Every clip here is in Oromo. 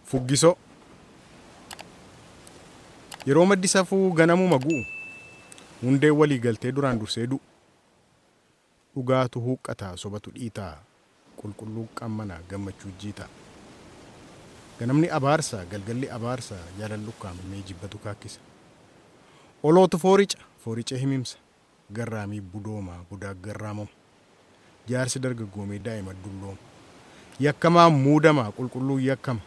Fuggisoo. Yeroo maddi safuu ganamuma gu'u hundee walii galtee duraan dursee du'u. Dhugaatu huqqataa sobatu dhiitaa qulqulluu qammanaa gammachuu jiitaa. Ganamni abaarsa galgalli abaarsa jaalallukkaamamee jibbatu kaakkisa. Olootu foorica himimsa garraamii budoomaa budaa garraamamu. Jaarsi dargaggoomee daa'ima dullooma. Yakkamaa muudamaa qulqulluu yakkama.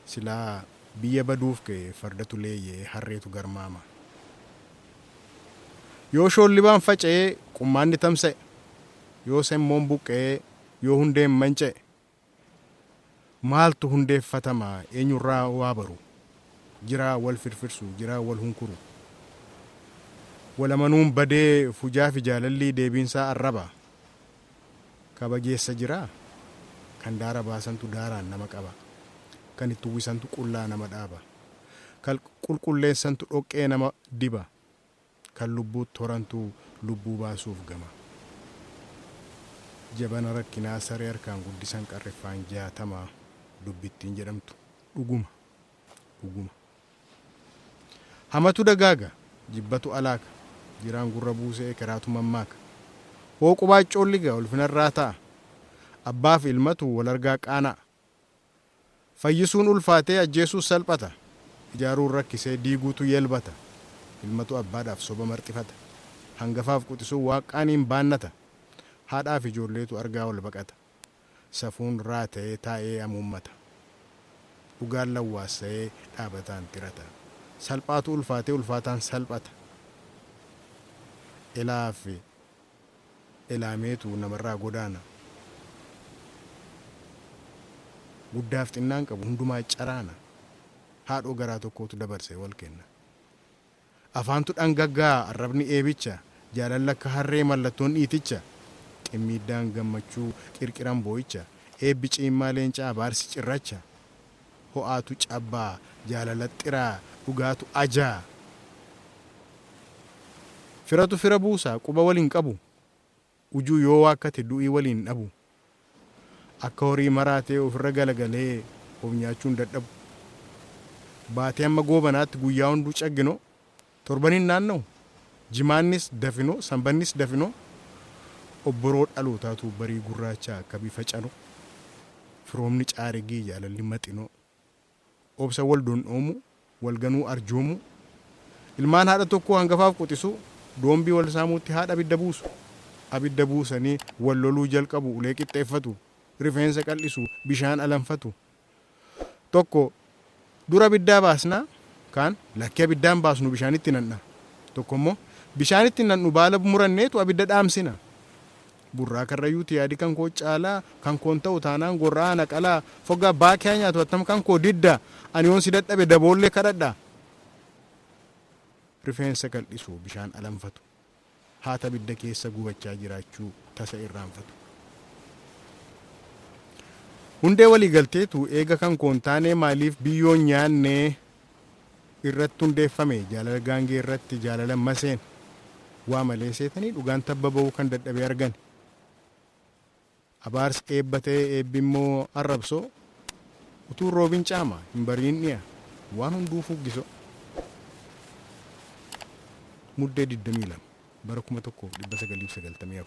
Silaa biyya baduuf ka'e fardatu leeyyee harreetu garmaama. Yoo shoollibaan faca'ee qummaanni tamsa'e yoo semmoon buqqa'ee yoo hundeen manca'e maaltu hundeeffatamaa eenyurraa waa baru jiraa wal firfirsu jiraa wal hunkuru walamanuun badee fujaa fi jaalallii deebiinsaa arraba kabajeessa jiraa kan daara baasantu daaraan nama qaba kan itti uwwisantu qullaa nama dhaaba kan qulqulleessantu dhoqqee nama diba kan lubbuu torantu lubbuu baasuuf gama. Jabana rakkinaa saree harkaan guddisan qarreffaan jaatamaa dubbittiin jedhamtu dhuguma. Hamatu dagaaga jibbatu alaaka jiraan gurra buusee karaatu mammaaka. Hooqubaa coolliga ulfinarraa ta'a abbaaf ilmatu wal argaa qaanaa. Fayyisuun ulfaatee ajjeesuus salphata ijaaruun rakkisee diiguutu yelbata. Ilmatu abbaadhaaf soba marxifata hangafaaf quxisuu waaqaaniin baannata. Haadhaaf ijoolleetu argaa wal baqata safuun raata'ee taa'ee amuummata. Dhugaan lawwaasa'ee dhaabataan tirata salphaatu ulfaatee ulfaataan salphata. Elaa fi elaameetu namarraa godaana. Guddaaf xinnaan qabu hundumaa caraana. Haadhoo garaa tokkootu dabarsee wal kenna. Afaantu dhangaggaa arrabni eebicha jaalalla akka harree mallattoon dhiiticha. Qimmiiddaan gammachuu qirqiran boo'icha eebbi ciimmaa leencaa abaarsi cirracha. Ho'aatu cabbaa jaalala xiraa dhugaatu ajaa. Firatu fira buusaa quba waliin qabu ujuu yoo waakkate du'ii waliin dhabu. Akka horii maraatee ofirra galagalee of nyaachuun dadhabu. Baatee amma goobanaatti guyyaa hunduu cagginoo torbaniin naanna'u jimaannis dafinoo sanbannis dafinoo. Obboroo dhalootaatu barii gurraachaa akka bifa cano. Firoomni caaregee jaalalli maxinoo. Obsa wal dondhoomu wal ganuu arjoomu. Ilmaan haadha tokkoo hangafaaf quxisuu doombii wal saamuutti haadha abidda buusu. Abidda buusanii wal loluu jalqabu ulee qixxeeffatu. Rifeensa qal'isu bishaan alanfatu. Tokko dura abiddaa baasnaa kaan lakkee abiddaan baasnu bishaanitti nanna. Tokko immoo bishaanitti nannu baala muranneetu abidda dhaamsina. Burraa karrayyuuti yaadi kan koo caalaa kan koon ta'u taanaan gorraa naqalaa foggaa baakee nyaatu attam kan koo didda ani yoon si dadhabe daboollee kadhadha. Rifeensa qal'isu bishaan alanfatu. Haata abidda keessa gubachaa jiraachuu tasa irraanfatu. Hundee walii galteetu eega kan koon taanee maaliif biyyoon nyaannee irratti hundeeffame jaalala gaangee irratti jaalala maseen waa malee seetanii dhugaan tabba ba'uu kan dadhabee argan. Abaarsi eebbatee eebbimmoo arrabsoo utuu roobin caama hin bariin dhiya waan hunduu fuggisoo. Muddee 22 bara 1994